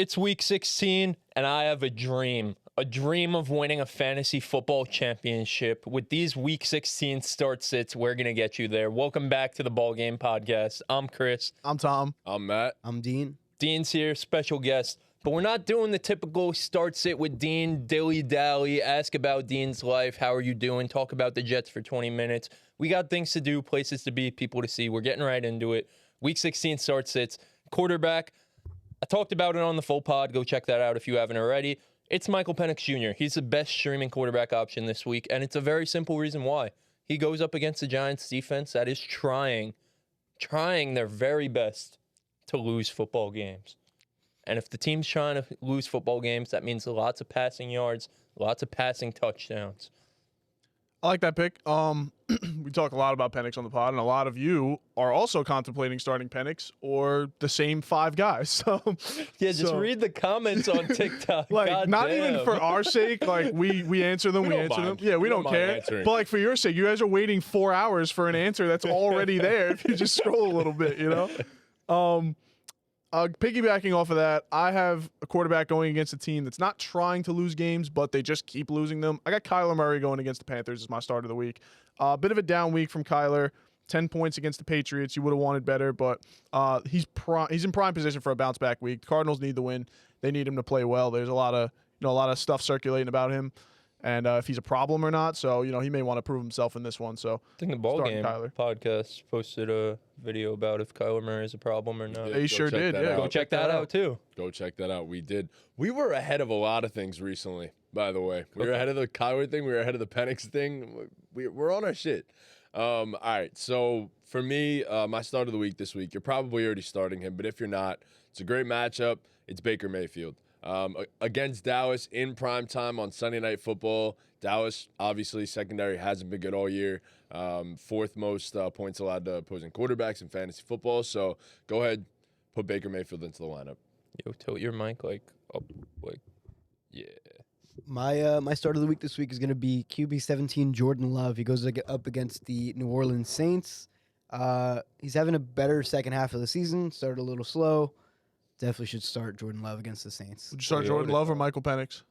It's week 16, and I have a dream of winning a fantasy football championship. With these week 16 start sits, we're going to get you there. Welcome back to the BallGame podcast. I'm Chris. I'm Tom. I'm Matt. I'm Dean. Dean's here, special guest. But we're not doing the typical start sit with Dean, dilly-dally, ask about Dean's life, how are you doing, talk about the Jets for 20 minutes. We got things to do, places to be, people to see. We're getting right into it. Week 16 start sits. Quarterback. I talked about it on the full pod. Go check that out if you haven't already. It's Michael Penix Jr. He's the best streaming quarterback option this week, and it's a very simple reason why. He goes up against the Giants defense that is trying their very best to lose football games. And if the team's trying to lose football games, that means lots of passing yards, lots of passing touchdowns. I like that pick. We talk a lot about Penix on the pod, and a lot of you are also contemplating starting Penix or the same five guys. So just read the comments on TikTok. Like, not even for our sake. Like, we answer them. We answer them. Yeah, we don't care. Answering. But like for your sake, you guys are waiting 4 hours for an answer that's already there. If you just scroll a little bit, you know. Piggybacking off of that, I have a quarterback going against a team that's not trying to lose games, but they just keep losing them. I got Kyler Murray going against the Panthers as my start of the week. A bit of a down week from Kyler. 10 points against the Patriots. You would have wanted better, but he's in prime position for a bounce back week. The Cardinals need the win. They need him to play well. There's a lot of stuff circulating about him, and if he's a problem or not. So he may want to prove himself in this one. So I think the BallGame podcast posted a video about if Kyler Murray is a problem or not. They sure did. Yeah, go check that out too. Go check that out. We did. We were ahead of a lot of things recently, by the way. We were ahead of the Kyler thing. We were ahead of the Penix thing. We're on our shit. All right. So for me, my start of the week this week, you're probably already starting him, but if you're not, it's a great matchup. It's Baker Mayfield. Against Dallas in prime time on Sunday Night Football. Dallas, obviously, secondary hasn't been good all year. Fourth most points allowed to opposing quarterbacks in fantasy football. So go ahead, put Baker Mayfield into the lineup. Yo, tilt your mic up, yeah. My start of the week this week is going to be QB 17 Jordan Love. He goes up against the New Orleans Saints. He's having a better second half of the season. Started a little slow. Definitely should start Jordan Love against the Saints. Would you start Jordan Love or Michael Penix?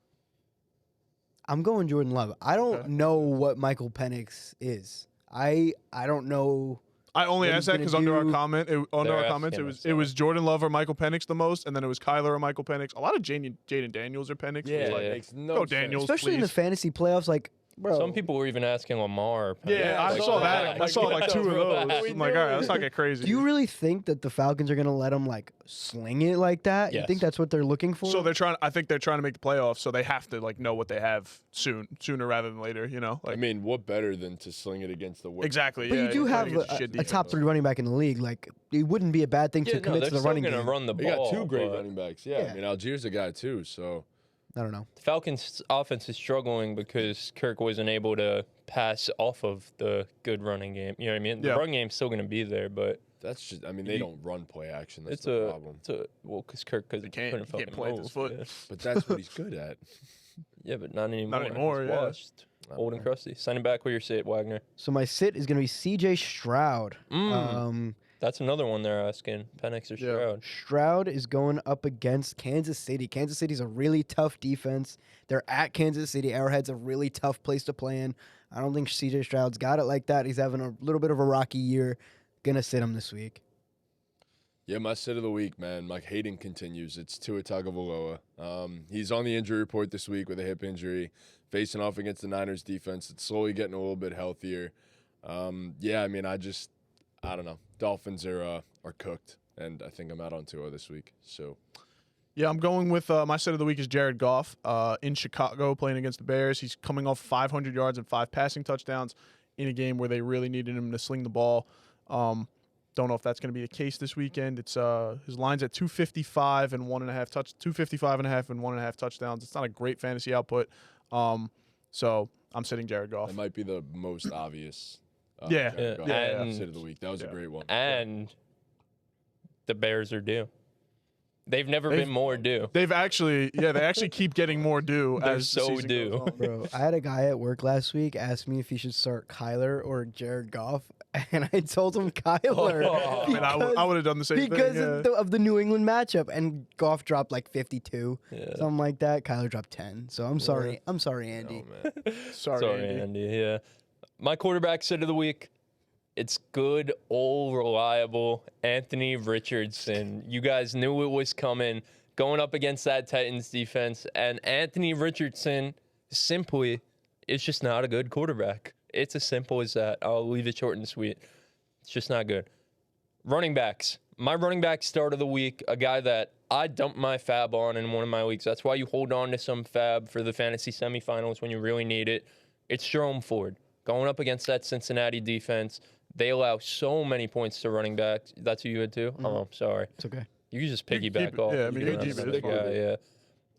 I'm going Jordan Love. I don't know what Michael Penix is. I don't know. I only asked that because under our comments, it was Jordan Love or Michael Penix the most, and then it was Kyler or Michael Penix. A lot of Jaden Daniels or Penix. Yeah, like, makes no go sense. Daniels, Especially in the fantasy playoffs, like, bro. Some people were even asking Lamar. Yeah, I saw that. I saw like two of those. I'm like, all right, let's not get crazy. Do you really think that the Falcons are going to let him, like, sling it like that? Yes. You think that's what they're looking for? So I think they're trying to make the playoffs, so they have to know what they have sooner rather than later. I mean, what better than to sling it against the exactly. But yeah, you do have a top 3 running back in the league. Like, it wouldn't be a bad thing to commit to the running game. They're still going to run the They ball. got two great running backs. Yeah, I mean, Algiers a guy too. So I don't know. The Falcons' offense is struggling because Kirk wasn't able to pass off of the good running game. You know what I mean? The run game's still going to be there, but that's just. I mean, they don't run play action. That's the problem. Because Kirk couldn't fucking plant his foot. Yeah. But that's what he's good at. Yeah, but not anymore. Not anymore. He's washed. Old and crusty. Send him back where you're sit, Wagner. So my sit is going to be C.J. Stroud. That's another one they're asking. Penix or Stroud. Stroud is going up against Kansas City. Kansas City's a really tough defense. They're at Kansas City. Arrowhead's a really tough place to play in. I don't think C.J. Stroud's got it like that. He's having a little bit of a rocky year. Gonna sit him this week. Yeah, my sit of the week, man. My hating continues. It's Tua Tagovailoa. He's on the injury report this week with a hip injury, facing off against the Niners defense. It's slowly getting a little bit healthier. Yeah, I mean, I don't know. Dolphins are cooked, and I think I'm out on Tua this week. So, yeah, I'm going with my set of the week is Jared Goff in Chicago playing against the Bears. He's coming off 500 yards and 5 passing touchdowns in a game where they really needed him to sling the ball. Don't know if that's going to be the case this weekend. It's his line's at 255 and 1.5 touchdowns. It's not a great fantasy output. So I'm sitting Jared Goff. That might be the most obvious. Yeah. Sit of the week. That was a great one. And the Bears are due. They've never They've- been more due. They actually keep getting more due They're as the so season due. goes on. Bro, I had a guy at work last week ask me if he should start Kyler or Jared Goff, and I told him Kyler. Oh. I mean, I would have done the same because thing. of the New England matchup, and Goff dropped like 52, Yeah. something like that. Kyler dropped 10. So I'm sorry. I'm sorry, Andy. Oh, man. Sorry, Andy. Yeah. My quarterback sit of the week. It's good, old, reliable Anthony Richardson. You guys knew it was coming, going up against that Titans defense, and Anthony Richardson simply is just not a good quarterback. It's as simple as that. I'll leave it short and sweet. It's just not good. Running backs. My running back start of the week, a guy that I dumped my fab on in one of my leagues. That's why you hold on to some fab for the fantasy semifinals when you really need it. It's Jerome Ford. Going up against that Cincinnati defense, they allow so many points to running backs. That's who you had too? Oh, sorry. It's okay. You can just You can piggyback keep it. off. Yeah, I mean, You you can can have keep it. another It's fine. guy, yeah.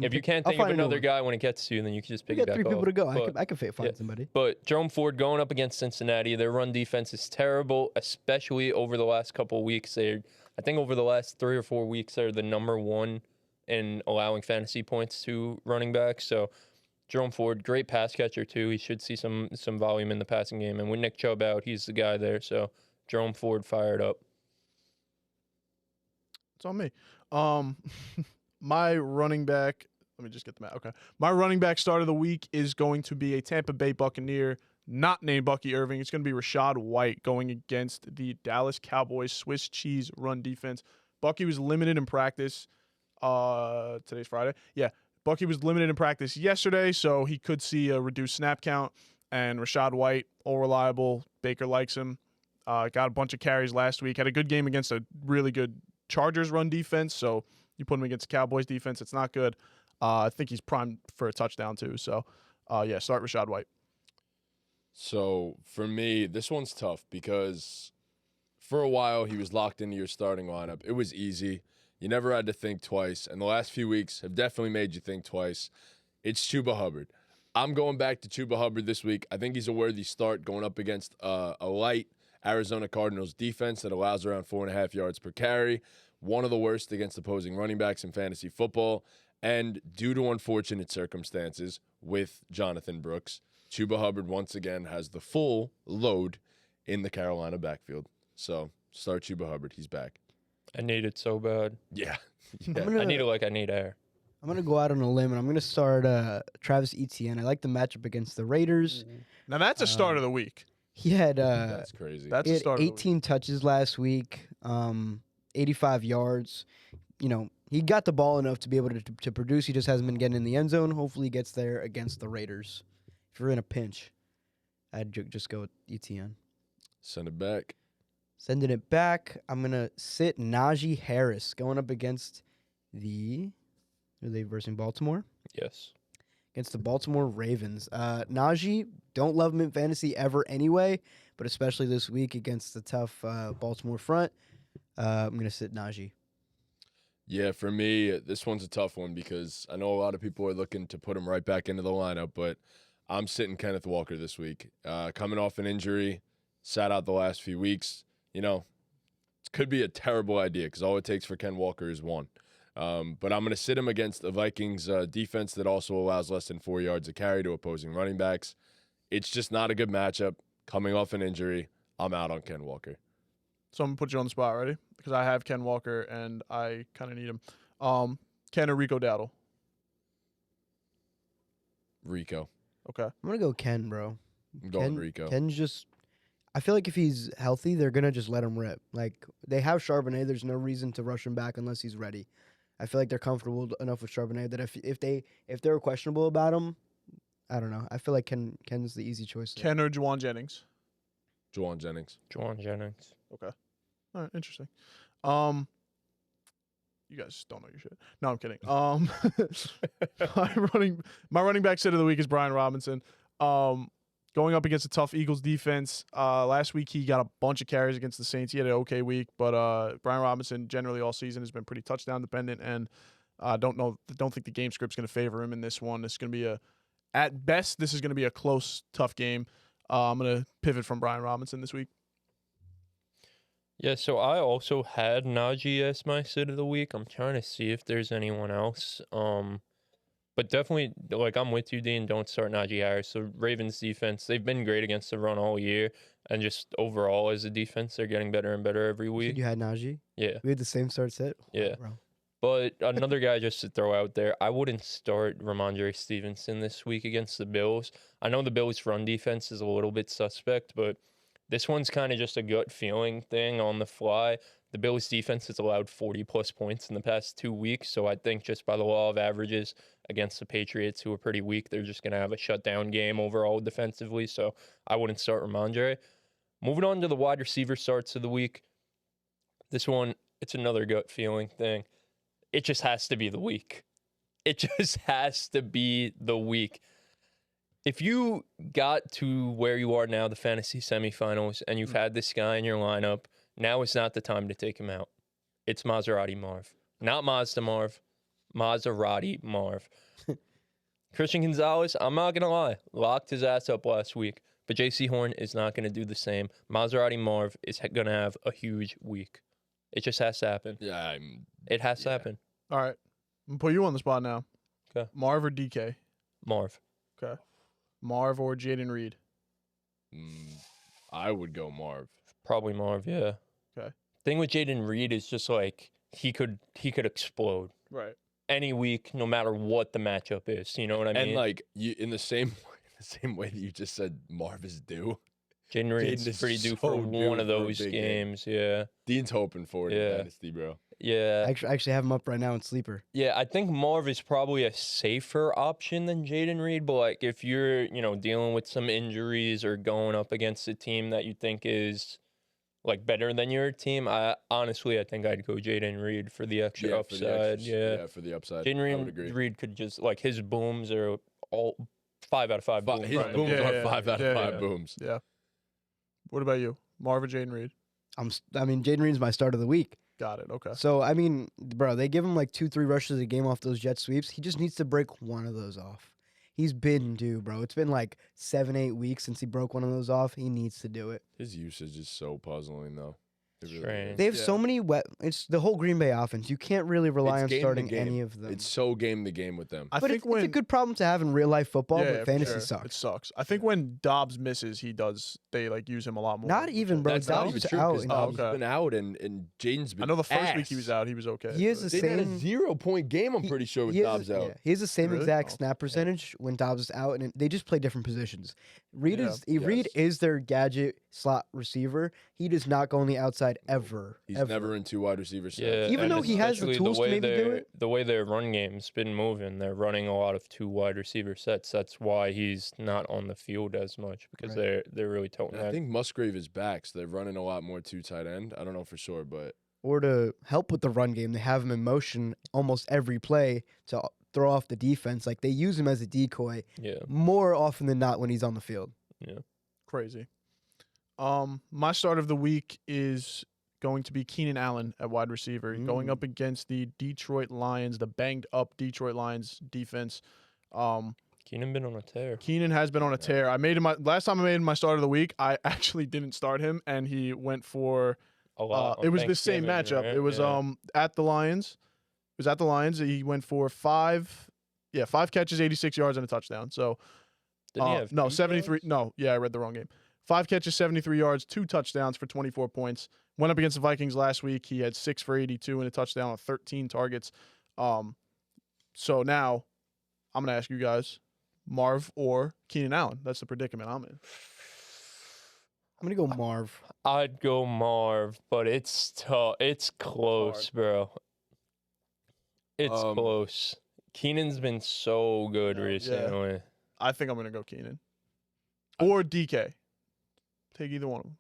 If you can't I'll think of find a new another one. guy when it gets to you, then you can just We piggyback got 3 people off. to go. But- I could find yeah. somebody. But Jerome Ford going up against Cincinnati, their run defense is terrible, especially over the last couple of weeks. I think over the last 3 or 4 weeks, they're the number one in allowing fantasy points to running backs. So Jerome Ford, great pass catcher too. He should see some volume in the passing game. And with Nick Chubb out, he's the guy there. So Jerome Ford fired up. It's on me. My running back. Let me just get the map. Okay. My running back start of the week is going to be a Tampa Bay Buccaneer, not named Bucky Irving. It's going to be Rashad White going against the Dallas Cowboys Swiss cheese run defense. Bucky was limited in practice. Today's Friday. Yeah. Bucky was limited in practice yesterday, so he could see a reduced snap count. And Rashad White, all reliable. Baker likes him. Got a bunch of carries last week. Had a good game against a really good Chargers run defense. So you put him against the Cowboys defense, it's not good. I think he's primed for a touchdown too. So, yeah, start Rashad White. So for me, this one's tough because for a while he was locked into your starting lineup. It was easy. You never had to think twice. And the last few weeks have definitely made you think twice. It's Chuba Hubbard. I'm going back to Chuba Hubbard this week. I think he's a worthy start going up against a light Arizona Cardinals defense that allows around 4.5 yards per carry. One of the worst against opposing running backs in fantasy football. And due to unfortunate circumstances with Jonathan Brooks, Chuba Hubbard once again has the full load in the Carolina backfield. So start Chuba Hubbard. He's back. I need it so bad. Yeah. I need it like I need air. I'm going to go out on a limb, and I'm going to start Travis Etienne. I like the matchup against the Raiders. Now that's a start of the week. He had That's crazy. That's he a had start of the week. 18 touches last week, 85 yards. You know, he got the ball enough to be able to produce. He just hasn't been getting in the end zone. Hopefully he gets there against the Raiders. If you're in a pinch, I'd just go with Etienne. Send it back. Sending it back, I'm going to sit Najee Harris going up against are they versing Baltimore? Yes. Against the Baltimore Ravens. Najee, don't love him in fantasy ever anyway, but especially this week against the tough Baltimore front, I'm going to sit Najee. Yeah, for me, this one's a tough one because I know a lot of people are looking to put him right back into the lineup, but I'm sitting Kenneth Walker this week. Coming off an injury, sat out the last few weeks. You know, it could be a terrible idea because all it takes for Ken Walker is one. But I'm going to sit him against the Vikings defense that also allows less than 4 yards a carry to opposing running backs. It's just not a good matchup. Coming off an injury, I'm out on Ken Walker. So I'm going to put you on the spot, ready? Because I have Ken Walker, and I kind of need him. Ken or Rico Dowdle? Rico. Okay. I'm going to go Ken, bro. I'm going Rico. Ken's just, I feel like if he's healthy, they're going to just let him rip. Like, they have Charbonnet. There's no reason to rush him back unless he's ready. I feel like they're comfortable enough with Charbonnet that if they're questionable about him, I don't know. I feel like Ken's the easy choice there. Ken or Juwan Jennings? Juwan Jennings. Juwan Jennings. Okay. All right, interesting. You guys don't know your shit. No, I'm kidding. My running back sit of the week is Brian Robinson. Going up against a tough Eagles defense. Last week he got a bunch of carries against the Saints. He had an okay week, but Brian Robinson generally all season has been pretty touchdown dependent, and don't think the game script's going to favor him in this one. It's going to be at best, this is going to be a close, tough game. I'm going to pivot from Brian Robinson this week. Yeah, so I also had Najee as my sit of the week. I'm trying to see if there's anyone else. But definitely, like, I'm with you, Dean. Don't start Najee Harris. The Ravens defense, they've been great against the run all year. And just overall as a defense, they're getting better and better every You said week. you had Najee. Yeah. We had the same start set. Yeah. Bro. But another guy just to throw out there, I wouldn't start Ramondre Stevenson this week against the Bills. I know the Bills' run defense is a little bit suspect, but this one's kind of just a gut feeling thing on the fly. The Bills' defense has allowed 40-plus points in the past 2 weeks, so I think just by the law of averages against the Patriots, who are pretty weak, they're just going to have a shutdown game overall defensively, so I wouldn't start Ramondre. Moving on to the wide receiver starts of the week. This one, it's another gut feeling thing. It just has to be the week. It just has to be the week. If you got to where you are now, the fantasy semifinals, and you've had this guy in your lineup, now is not the time to take him out. It's Maserati Marv. Not Mazda Marv. Maserati Marv. Christian Gonzalez, I'm not going to lie, locked his ass up last week, but JC Horn is not going to do the same. Maserati Marv is going to have a huge week. It just has to happen. Yeah, It has to happen. All right. I'm going to put you on the spot now. 'Kay. Marv or DK? Marv. Okay. Marv or Jaden Reed? I would go Marv. Probably Marv, yeah. Okay. Thing with Jaden Reed is just like he could explode Right. any week, no matter what the matchup is. You know what I mean? And like you, in the same way that you just said Marv is due. Jaden Reed's is pretty due so for due one of for a those big game. games. Yeah. Dean's hoping for it in Yeah. Dynasty, bro. Yeah. I actually have him up right now in sleeper. Yeah, I think Marv is probably a safer option than Jaden Reed, but like if you're, dealing with some injuries or going up against a team that you think is like better than your team, I think I'd go Jaden Reed for the extra For the upside. extra- Yeah. for the upside. Jaden I would agree. Reed could just like his booms are all 5 out of 5 booms. His Right. booms Yeah, are yeah, 5 out yeah, of 5 yeah. booms. Yeah. What about you? Marv or Jaden Reed? Jaden Reed's my start of the week. Got it. Okay. So, bro, they give him like 2-3 rushes a game off those jet sweeps. He just needs to break one of those off. He's been due, bro. It's been like 7-8 weeks since he broke one of those off. He needs to do it. His usage is so puzzling, though. It really Strange. is. They have Yeah. so many it's the whole Green Bay offense. You can't really rely It's on game to starting game. any of them. It's so game to game with them. I but think it's a good problem to have in real life football, yeah, but for fantasy sure. sucks. It sucks. I think when Dobbs misses, they like use him a lot more. Not which even, is- bro. That's not Dobbs even was true out because in Dobbs okay. has been out and Jaden's been I know the first week he ass. was out. He was okay. He is but- the They had a same- 0-point game, I'm He- pretty sure, with He Dobbs has, out. yeah, he has the same Really? exact Oh. snap percentage when Dobbs is out, and they just play different positions. Reed Yeah. Reed Yes. is their gadget slot receiver. He does not go on the outside ever. He's ever. never in 2 wide receiver sets. Yeah, Even and though he has the especially tools to way maybe do their- it. The way their run game's been moving, they're running a lot of 2 wide receiver sets. That's why he's not on the field as much because Right. they're really toting And I that. think Musgrave is back, so they're running a lot more 2 tight end. I don't know for sure, but Or to help with the run game, they have him in motion almost every play to throw off the defense. Like they use him as a decoy Yeah. more often than not when he's on the field. Crazy. My start of the week is going to be Keenan Allen at wide receiver, going up against the Detroit Lions, the banged up Detroit Lions defense. Keenan been on a tear. Keenan has been on a tear. Last time I made him my start of the week, I actually didn't start him, and he went for. A lot. on It was the same Thanksgiving, matchup. right? It was Yeah. at the Lions. It was at the Lions. He went for 5 catches, 86 yards, and a touchdown. So Didn't he have no, 2 73. yards? No, yeah, I read the wrong game. 5 catches, 73 yards, 2 touchdowns for 24 points. Went up against the Vikings last week. He had 6 for 82 and a touchdown on 13 targets. So now I'm gonna ask you guys, Marv or Keenan Allen. That's the predicament I'm in. I'm gonna go Marv. I'd go Marv, but it's tough. It's close, bro. It's close. Keenan's been so good Yeah. recently. I think I'm gonna go Keenan or DK. Take either one of them.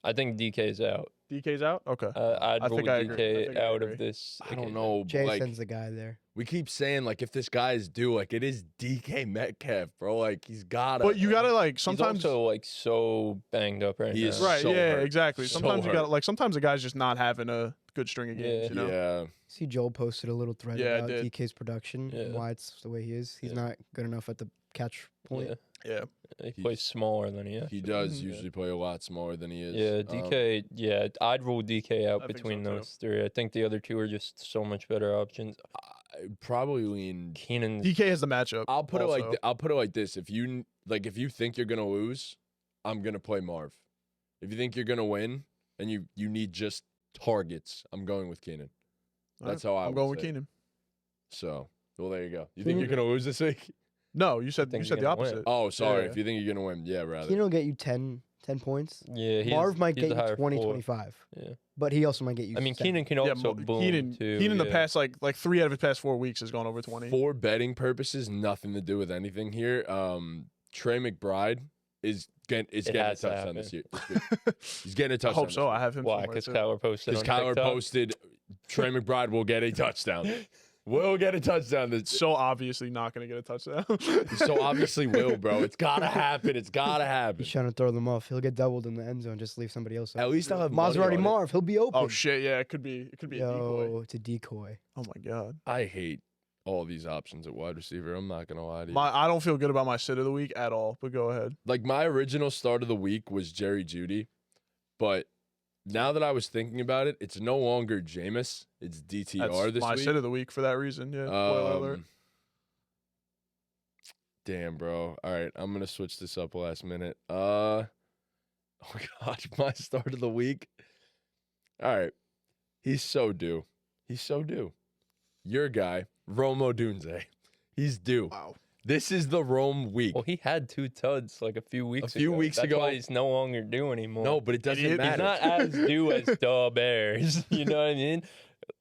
I think DK's out. DK's out. Okay. I'd I go think with I agree. I DK think I out agree. of this. I don't know. Jay Like, sends the guy there. we keep saying, like, if this guy is due, like, it is DK Metcalf, bro. Like, he's got to. But you gotta like sometimes. He's also like so banged up right He now. is Right. so yeah. hurt. Exactly. So Sometimes you gotta hurt. like. Sometimes a guy's just not having a good string of games. Yeah. You know. Yeah. See, Joel posted a little thread Yeah, I about did. DK's production and Yeah. why it's the way he is. He's Yeah. not good enough at the catch point. Yeah. Yeah. He plays smaller than he is. He does Mhm. usually play a lot smaller than he is. Yeah, DK. Yeah, I'd rule DK out I think between so, too. those three. I think the other two are just so much better options. I'd probably lean. Keenan. DK has the matchup. I'll put it also. I'll put it like this: if you think you're gonna lose, I'm gonna play Marv. If you think you're gonna win and you need just targets, I'm going with Keenan. All That's right, how I I'm would going with say it. Keenan. So, well, there you go. You think you're gonna lose this week? No, you said think you you're said the gonna win. opposite. Oh, sorry. Yeah. If you think you're gonna win, yeah, rather. Keenan will get you 10 points. Yeah, Marv might he's get a you higher 20, floor. 25. Yeah. But he also might get you I mean, 7. Keenan can Yeah, also boom Keenan. too. Keenan, the yeah. past like 3 out of his past 4 weeks has gone over 20. For betting purposes, nothing to do with anything here. Trey McBride is getting a has to touchdown this happen. year. He's getting a I touchdown. hope so. I have him. Why? somewhere, Because too. Kyler posted Because on Kyler TikTok? posted Trey McBride will get a touchdown. Will get a touchdown. So obviously not going to get a touchdown. So obviously will, bro. It's gotta happen. It's gotta He's happen. trying to throw them off. He'll get doubled in the end zone. Just leave somebody else At out. least I'll have money Maserati on it. Marv. He'll be open. Oh shit! Yeah, it could be. It could be a decoy. Yo, it's a decoy. Oh my god. I hate all these options at wide receiver. I'm not gonna lie to you. I don't feel good about my sit of the week at all. But go ahead. Like my original start of the week was Jerry Jeudy, but now that I was thinking about it, it's no longer Jameis. It's DTR That's this my week. sit of the week for that reason. Yeah. Spoiler alert. Damn, bro. All right, I'm gonna switch this up last minute. Oh god, my start of the week. All right, he's so due. He's so due. Your guy, Romo Dunze. He's due. Wow. This is the Rome week. Well, he had 2 tuds like a few weeks ago. few weeks That's ago. why he's no longer due anymore. No, but it doesn't Idiot. he's matter. not as due as the Bears. You know what I mean?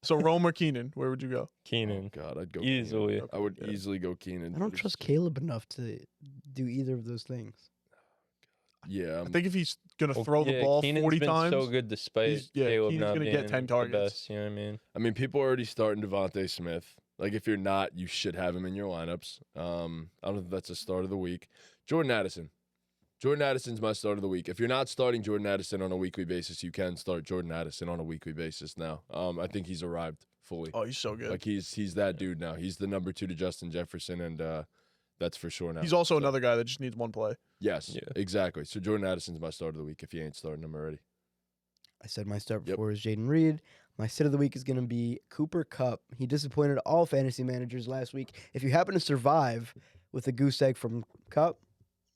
So Rome or Keenan, where would you go? Keenan. God, I'd go Easily. Keenan. I would Yeah. easily go Keenan. I don't but trust it's- Caleb enough to do either of those things. Yeah, I think if he's gonna Well, throw the yeah, ball Keenan's 40 been times, so good despite Caleb Keenan's not gonna being get 10 the targets. best. You know what I mean? I mean, people are already starting Devontae Smith. Like, if you're not, you should have him in your lineups. I don't know if that's a start of the week. Jordan Addison. Jordan Addison's my start of the week. If you're not starting Jordan Addison on a weekly basis, you can start Jordan Addison on a weekly basis now. I think he's arrived fully. oh, he's so good. Like, he's that dude now. He's the number 2 to Justin Jefferson, and that's for sure now. He's also So, another guy that just needs one play. Yes, Yeah. exactly. So Jordan Addison's my start of the week if you ain't starting him already. I said my start Yep. before is Jaden Reed. My sit of the week is going to be Cooper Kupp. He disappointed all fantasy managers last week. If you happen to survive with a goose egg from Kupp,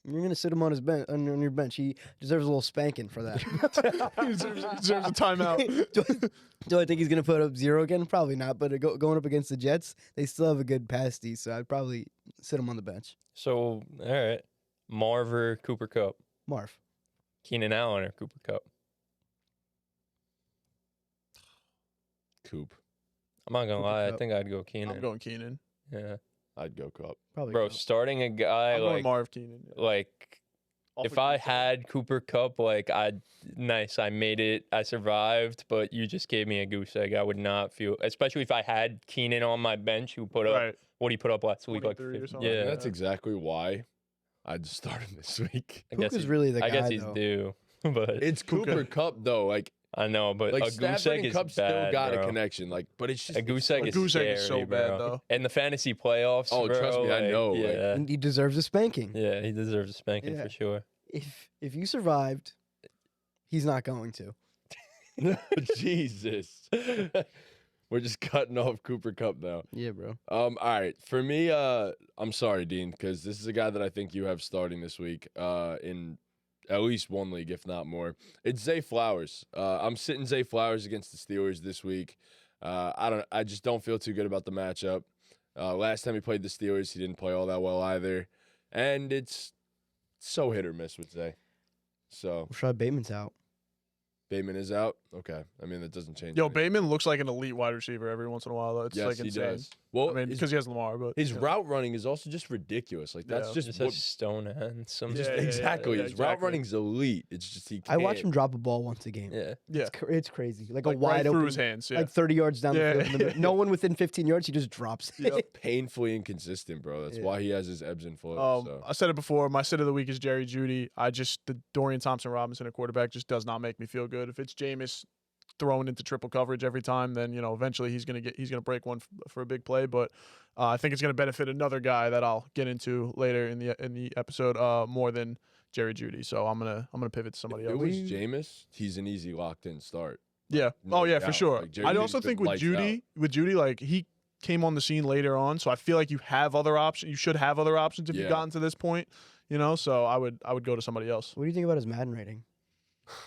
you're going to sit him on his bench on your bench. He deserves a little spanking for that. he deserves a timeout. do I think he's going to put up 0 again? Probably not. But going up against the Jets, they still have a good pass D, so I'd probably sit him on the bench. So, all right. Marv or Cooper Kupp? Marv. Keenan Allen or Cooper Kupp? Coop. I'm not going to Cooper lie. I Kupp. think I'd go I'm Keenan. going Keenan. Yeah. I'd go Cup. Probably. Bro, Kupp. starting a guy I'm going like, Marv Keenan. yeah. like Off if of I Goose egg. had Cooper Kupp, like I made it, I survived, but you just gave me a goose egg. I would not feel, especially if I had Keenan on my bench who put up Right. what he put up last week, like 23 or 50. something. Yeah, That's exactly why I'd start him this week. I guess Puka's he's, really the I guess guy, he's though. due, but It's Puka. Cooper Cup though. Like I know, but a goose Stafford egg and is Cup bad, still got bro. a connection. Like, but it's just A goose egg A is goose egg scary, is so bro. bad, though. And the fantasy playoffs, Oh, bro, trust me, I like, know, like- Yeah, And he deserves a spanking. yeah, he deserves a spanking Yeah. for sure. If you survived, he's not going to. Jesus. We're just cutting off Cooper Cup now. Yeah, bro. All right. For me, I'm sorry, Dean, because this is a guy that I think you have starting this week in at least one league, if not more. It's Zay Flowers. I'm sitting Zay Flowers against the Steelers this week. I just don't feel too good about the matchup. Last time he played the Steelers, he didn't play all that well either. And it's so hit or miss with Zay. So Rashad Bateman's out. Bateman is out. Okay. I mean, that doesn't change. Yo, anything. Bateman looks like an elite wide receiver every once in a while, though. It's Yes, like he insane. does. Well, I mean, his, because he has Lamar, but his yeah. route running is also just ridiculous. Like that's Yeah. just Just what, a stone and some. just Yeah, yeah, exactly. yeah, His route exactly. running's elite. It's just he. I watch can't- him drop a ball once a game. Yeah. yeah, It's crazy. Like like a wide right open, through his hands. Yeah, like 30 yards down Yeah. the field. No one within 15 yards. He just drops it. Yep. painfully inconsistent, bro. That's Yeah. why he has his ebbs and flows. So. I said it before. My sit of the week is Jerry Jeudy. The Dorian Thompson Robinson at quarterback just does not make me feel good. If it's Jameis, thrown into triple coverage every time, then eventually he's gonna break one for a big play. But I think it's gonna benefit another guy that I'll get into later in the episode more than Jerry Jeudy. So I'm gonna pivot to somebody If it else. was Jameis, he's an easy locked-in start. Yeah. No Oh yeah, for doubt. sure. Like, Jerry I Jeudy's also been think with lights Judy, like he came on the scene later on, so I feel like you have other options. You should have other options if you've Yeah. gotten to this point. So I would go to somebody else. What do you think about his Madden rating?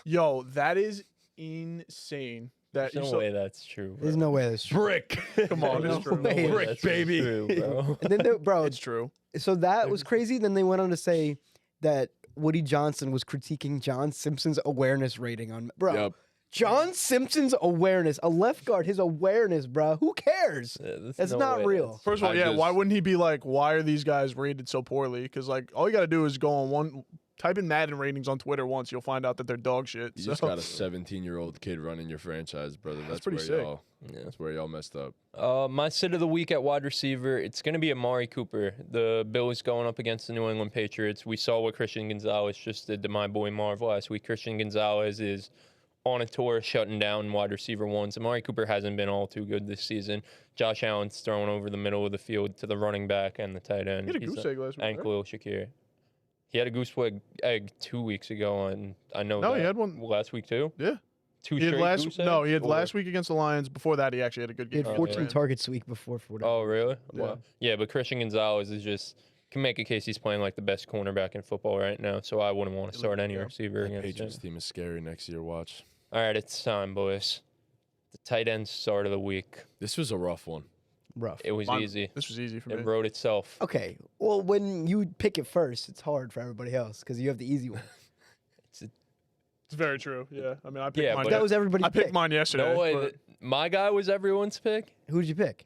Yo, that is insane. That There's you no saw- way that's true. There's no way that's true. Brick. Come on, No it's true. way. Brick, That's baby. true, bro. And then, bro, It's true. so that was crazy. Then they went on to say that Woody Johnson was critiquing John Simpson's awareness rating on bro. Yep. John Simpson's awareness, a left guard, his awareness, bro. Who cares? There's That's no not way real. that's- First of all, I yeah, why just- wouldn't he be like, why are these guys rated so poorly? Because like all you got to do is go on type in Madden ratings on Twitter once, you'll find out that they're dog shit. You So just got a 17-year-old kid running your franchise, brother. That's pretty where sick. y'all. Yeah. That's where y'all messed up. My sit of the week at wide receiver, it's going to be Amari Cooper. The Bills going up against the New England Patriots. We saw what Christian Gonzalez just did to my boy Marv last week. Christian Gonzalez is on a tour shutting down wide receiver ones. Amari Cooper hasn't been all too good this season. Josh Allen's thrown over the middle of the field to the running back and the tight end. he had a He's goose egg last week. and right? Khalil Shakir. He had a goose egg 2 weeks ago, and I know No, that he had one. last week too. Yeah. Two He had straight last goose no, eggs, he had or- last week against the Lions. Before that, he actually had a good He game. had Oh, 14 yeah. targets week before for whatever. Oh, really? Yeah. Wow. Yeah, but Christian Gonzalez is just can make a case he's playing like the best cornerback in football right now. So I wouldn't want to start any Yeah. receiver That against Patriots him. team is scary next year. Watch. All right, it's time, boys. The tight end start of the week. This was a rough one. Rough. It was Mine- easy. This was easy for It me. wrote itself. Okay. Well, when you pick it first, it's hard for everybody else because you have the easy one. It's very true. Yeah. I mean, I picked Yeah, mine. but That was everybody's I picked pick. mine yesterday. No way. but My guy was everyone's pick. Who did you pick?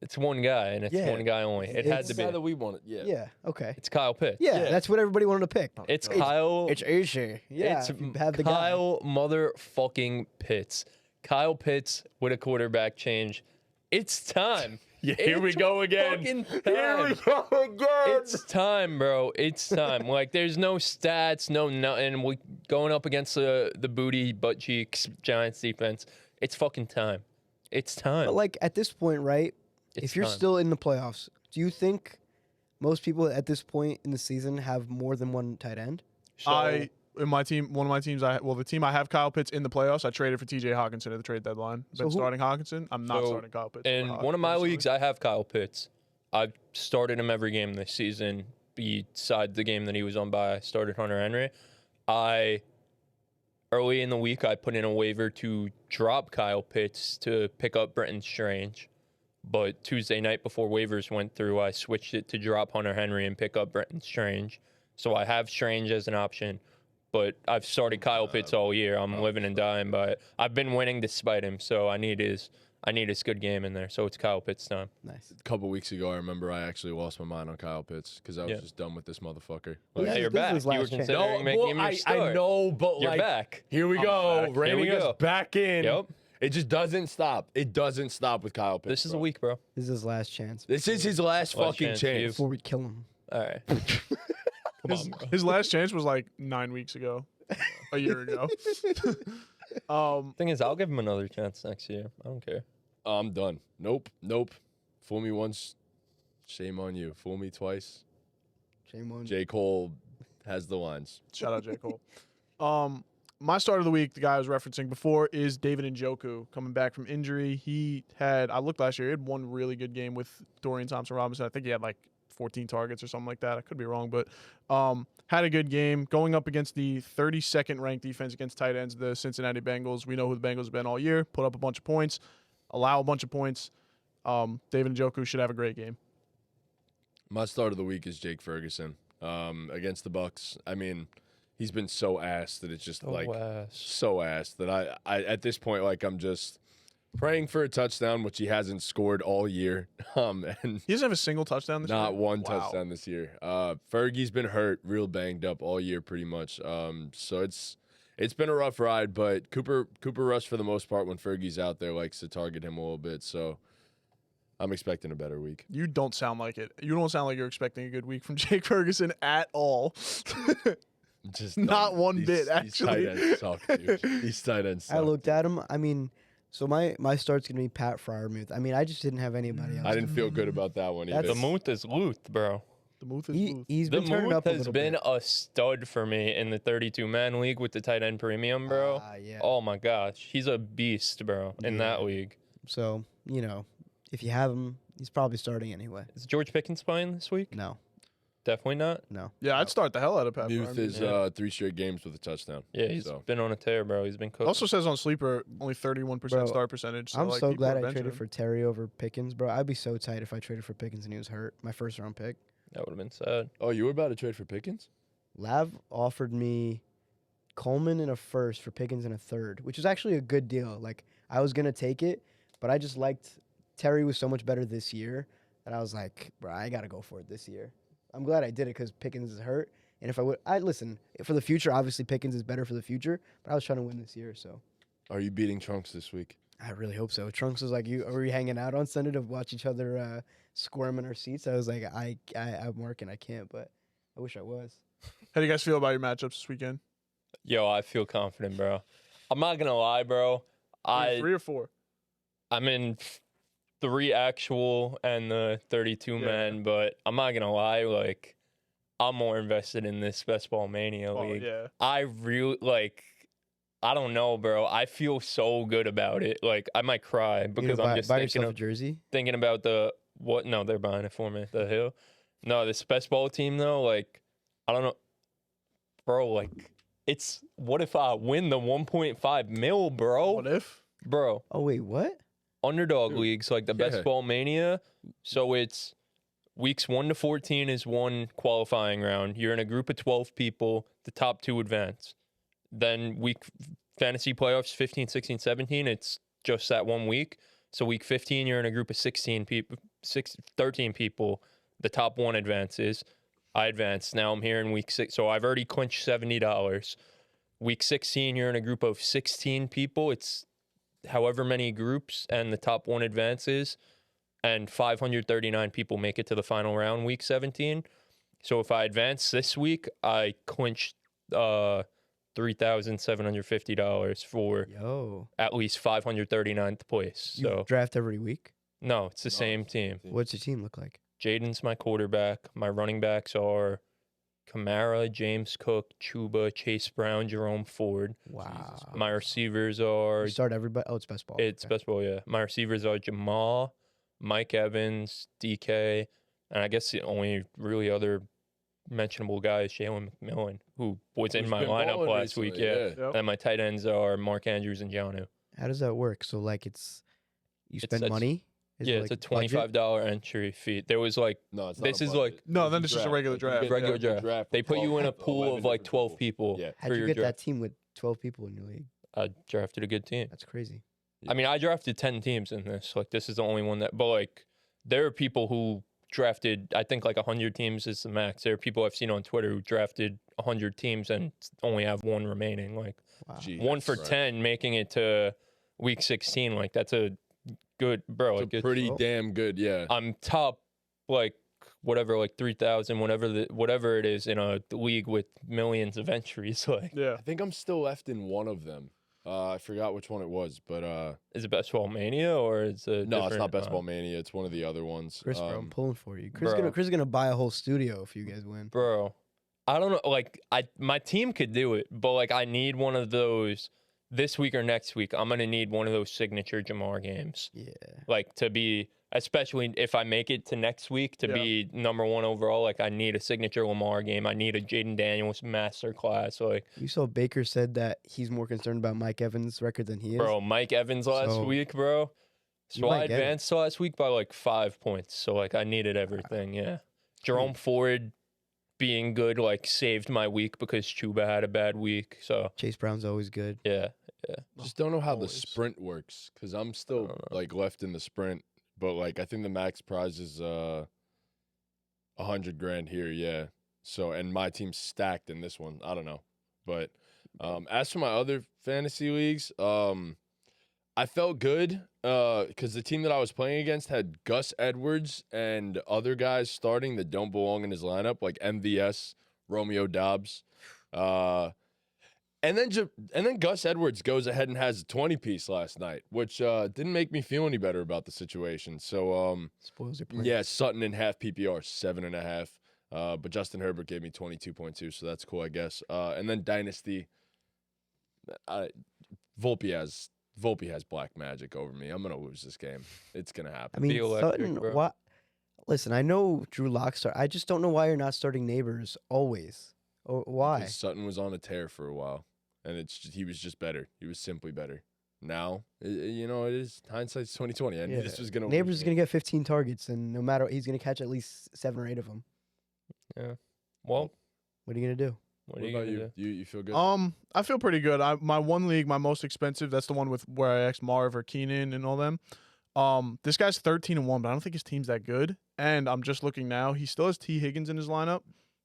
It's one guy, and it's Yeah. one guy only. It had It's to The guy be. that we wanted. Yeah. Yeah. Okay. It's Kyle Pitts. Yeah, that's what everybody wanted to pick. It's God. Kyle. It's easy. Yeah. It's if you have the guy. Kyle motherfucking Pitts. Kyle Pitts with a quarterback change. It's time. Yeah, here we It's go again. fucking Here we time. go again. It's time, bro. It's time. Like, there's no stats, no nothing. We going up against the booty, butt cheeks, Giants defense. It's fucking time. It's time. But like at this point, right? It's if you're time. still in the playoffs, do you think most people at this point in the season have more than one tight end? So, in my team, one of my teams, the team I have Kyle Pitts in the playoffs. I traded for T.J. Hawkinson at the trade deadline. So Been who- starting Hawkinson. I'm not So, starting Kyle Pitts. in one of my leagues, I have Kyle Pitts. I've started him every game this season. Besides the game that he was on by, I started Hunter Henry. Early in the week, I put in a waiver to drop Kyle Pitts to pick up Brenton Strange. But Tuesday night before waivers went through, I switched it to drop Hunter Henry and pick up Brenton Strange. So I have Strange as an option, but I've started Kyle Pitts all year. I'm living and dying by it. I've been winning despite him, so I need his good game in there. So it's Kyle Pitts time. Nice. A couple weeks ago, I remember I actually lost my mind on Kyle Pitts because I was Yeah. just done with this motherfucker. This Now is- you're this is back. his You were last chance. considering making him your start. I know, but You're like, back. here we I'm go, back. Here reining we us go. back in. Yep. It just doesn't stop. It doesn't stop with Kyle Pitts. This is a bro. week, bro. This is his last chance This is his last Last fucking chance for you. chance. before we kill him. All right. Come on, bro. His last chance was like 9 weeks ago, a year ago. Thing is, I'll give him another chance next year. I don't care. I'm done. Nope. Fool me once, shame on you. Fool me twice. Shame on J. Cole has the lines. Shout out J. Cole. My start of the week, the guy I was referencing before, is David Njoku coming back from injury. I looked last year, he had one really good game with Dorian Thompson-Robinson. I think he had like 14 targets or something like that. I could be wrong, but had a good game going up against the 32nd ranked defense against tight ends, the Cincinnati Bengals. We know who the Bengals have been all year. Put up a bunch of points, allow a bunch of points. David Njoku should have a great game. My start of the week is Jake Ferguson against the Bucks. I mean, he's been so ass that it's just like so ass that I at this point, like, I'm just praying for a touchdown, which he hasn't scored all year. And He doesn't have a single touchdown this year? not one Wow. touchdown this year. Fergie's been hurt, real banged up all year pretty much. So it's been a rough ride, but Cooper Rush for the most part when Fergie's out there likes to target him a little bit. So I'm expecting a better week. You don't sound like it. You don't sound like you're expecting a good week from Jake Ferguson at all. Just Not dumb. one bit, actually. These tight ends suck, dude. These tight ends suck. I looked at him. I mean, so my start's gonna be Pat Fryermuth. I mean, I just didn't have anybody else. I didn't feel good about that one either. The Muth is Luth, bro. The Muth is Muth. He's The been turning Muth up a has little been bit. a stud for me in the 32-man league with the tight end premium, bro. Yeah. Oh my gosh, he's a beast, bro, in that league. So if you have him, he's probably starting anyway. Is George Pickens playing this week? No. Definitely not. Yeah, I'd start the hell out of Pat Muth Fryermuth. is 3 straight games with a touchdown. Yeah, he's So. been on a tear, bro. He's been cooked. Also says on Sleeper only 31% Bro, start percentage. So I'm like, so people are glad I benching traded him. for Terry over Pickens, bro. I'd be so tight if I traded for Pickens and he was hurt. My first round pick. That would have been sad. Oh, you were about to trade for Pickens? Lav offered me Coleman in a first for Pickens in a third, which was actually a good deal. Like, I was going to take it, but I just liked Terry was so much better this year that I was like, bro, I got to go for it this year. I'm glad I did it because Pickens is hurt. And if I'd listen, for the future, obviously Pickens is better for the future, but I was trying to win this year, so. Are you beating Trunks this week? I really hope so. Trunks was like, are we hanging out on Sunday to watch each other squirm in our seats? I was like, I'm working, I can't, but I wish I was. How do you guys feel about your matchups this weekend? Yo, I feel confident, bro. I'm not gonna lie, bro. 3 or 4? I'm in 3 actual and the 32 man, but I'm not gonna lie, like I'm more invested in this Best Ball Mania league. Yeah. I really I don't know, bro. I feel so good about it. Like I might cry because I'm just buy thinking yourself a jersey. thinking about the what? No, they're buying it for me. The Hill. No, this Best Ball team though. Like I don't know, bro. Like it's what if I win the 1.5 mil, bro? What if? Bro, Oh wait, what? underdog leagues like the Best Yeah. Ball Mania. So it's weeks 1 to 14 is one qualifying round. You're in a group of 12 people. The top 2 advance. Then week fantasy playoffs 15, 16, 17. It's just that 1 week. So week 15, you're in a group of 16 people, 13 people. The top 1 advances. I advanced. Now I'm here in week 6. So I've already clinched $70. Week 16, you're in a group of 16 people. It's however many groups, and the top 1 advances. And 539 people make it to the final round, week 17. So if I advance this week, I clinched $3,750 for Yo, at least 539th place. you So draft every week. no, it's the same team. What's your team look like? Jaden's my quarterback. My running backs are Kamara, James Cook, Chuba, Chase Brown, Jerome Ford. Wow. My receivers are You start everybody. Oh, it's best ball. it's Okay. Best Ball, yeah. My receivers are Jamal, Mike Evans, DK, and I guess the only really other mentionable guy is Jalen McMillan, who was in Who's my been lineup balling last week. recently, Yeah. Yep. And my tight ends are Mark Andrews and Janu. How does that work? So like, you spend it's- money. Is it, Yeah, it's a like, budget? $25 entry fee. There was like No, it's This not a is budget. like- No, It's then a it's just a regular Like, you draft. get regular the draft. for They put you in a 12 pool 11 of like different 12 people. Yeah. How'd for you your get draft. that team with 12 people in your league? I drafted a good team. That's crazy. I mean, I drafted 10 teams in this. Like, this is the only one that, but like, there are people who drafted, I think like 100 teams is the max. There are people I've seen on Twitter who drafted 100 teams and only have 1 remaining. Like, Wow. Jesus 1 for Christ. 10 making it to week 16. Like, that's a good, bro. Like, It's a pretty Oh. damn good, yeah. I'm top, like, whatever, like 3,000, whatever it is in a league with millions of entries. Like, Yeah. I think I'm still left in one of them. I forgot which one it was, but is it Best Ball Mania or is it? no, it's different? not Best Ball Mania. It's one of the other ones. Chris, bro, I'm pulling for you. Chris, bro. Chris is gonna buy a whole studio if you guys win. Bro, I don't know. Like, my team could do it, but like, I need one of those this week or next week. I'm gonna need one of those signature Jamar games, Yeah. like to be, especially if I make it to next week to Yeah. be number 1 overall. Like, I need a signature Lamar game. I need a Jaden Daniels master class. Like, You saw Baker said that he's more concerned about Mike Evans' record than he is. bro, Mike Evans last So, week, bro. you So I might get it. advanced last week by like 5 points. So like, I needed everything. Yeah, Jerome Ford being good like saved my week because Chuba had a bad week. So Chase Brown's always good. yeah. just don't know how the Always. sprint works because I'm still don't know. like left in the sprint, but like I think the max prize is $100,000 here, yeah. So and my team's stacked in this one. I don't know, but as for my other fantasy leagues, I felt good because the team that I was playing against had Gus Edwards and other guys starting that don't belong in his lineup, like MVS, Romeo Dobbs. And then Gus Edwards goes ahead and has a 20-piece last night, which didn't make me feel any better about the situation. So Spoils your plan. yeah, Sutton in half PPR 7.5. But Justin Herbert gave me 22.2, so that's cool, I guess. And then Dynasty, Volpe has black magic over me. I'm gonna lose this game. It's gonna happen. I mean, Be electric, Sutton, bro. what? Listen, I know Drew Lock start. I just don't know why you're not starting Neighbors always. Or why? Because Sutton was on a tear for a while, and he was just better. He was simply better. Now, it is hindsight's 2020. I knew this was gonna. Neighbors is gonna get 15 targets, and no matter, he's gonna catch at least 7 or 8 of them. Yeah. Well, What are you gonna do? what are you about gonna do? you? You feel good? I feel pretty good. My one league, my most expensive, that's the one with where I asked Marv or Keenan and all them. This guy's 13-1, but I don't think his team's that good. And I'm just looking now. He still has T. Higgins in his lineup.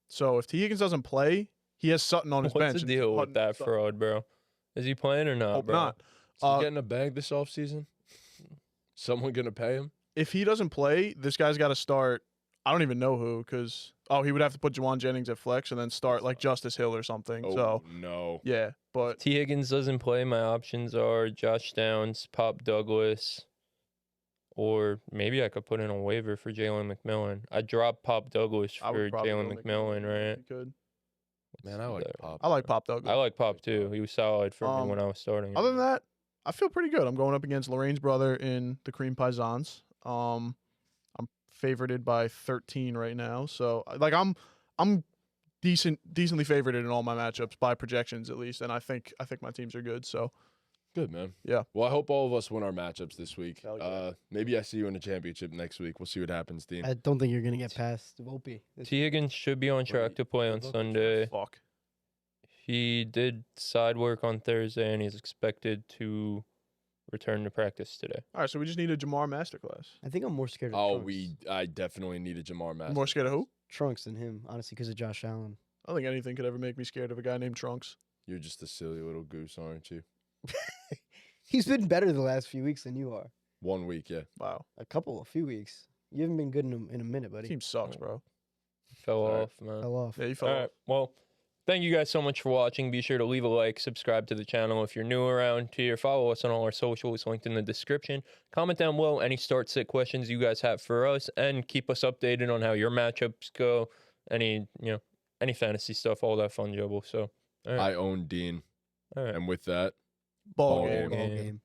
So if T. Higgins doesn't play, he has Sutton on his bench. What's the and deal with Sutton- that Sutton- fraud, bro? Is he playing or not, Hope bro? not. Is he getting a bag this offseason? Someone gonna pay him? If he doesn't play, this guy's got to start. I don't even know who, because he would have to put Juwan Jennings at flex and then start like Justice Hill or something. Oh So no. yeah, but T. Higgins doesn't play. My options are Josh Downs, Pop Douglas, or maybe I could put in a waiver for Jalen McMillan. I dropped Pop Douglas I for would probably Jalen go McMillan, right? if he could. Man, I like Pop. I like Pop Douglas. I like Pop too. He was solid for me Um, when I was starting. him. Other than that, I feel pretty good. I'm going up against Lorraine's brother in the Cream Paisans. I'm favorited by 13 right now, so like I'm decently favorited in all my matchups by projections at least, and I think my teams are good. So Good, man. Yeah. Well, I hope all of us win our matchups this week. Hell yeah. Maybe I see you in a championship next week. We'll see what happens, Dean. I don't think you're gonna get past Volpe. T. Higgins should be on track to play on Sunday. fuck. He did side work on Thursday, and he's expected to return to practice today. All right, so we just need a Jamar masterclass. I think I'm more scared of Oh, Trunks. I definitely need a Jamar Master. More scared of who? Trunks than him, honestly, because of Josh Allen. I don't think anything could ever make me scared of a guy named Trunks. You're just a silly little goose, aren't you? He's been better the last few weeks than you are. 1 week, yeah. Wow, A few weeks. You haven't been good in a minute, buddy. team sucks, bro. Fell All right. off, man. Fell off. Yeah, you fell All off. right. Well, thank you guys so much for watching. Be sure to leave a like, subscribe to the channel if you're new around here. Follow us on all our socials linked in the description. Comment down below any start sit questions you guys have for us, and keep us updated on how your matchups go. Any fantasy stuff, all that fun jubble. So, all right. I own Dean. All right. And with that, Ball Ball game. game. Ball game.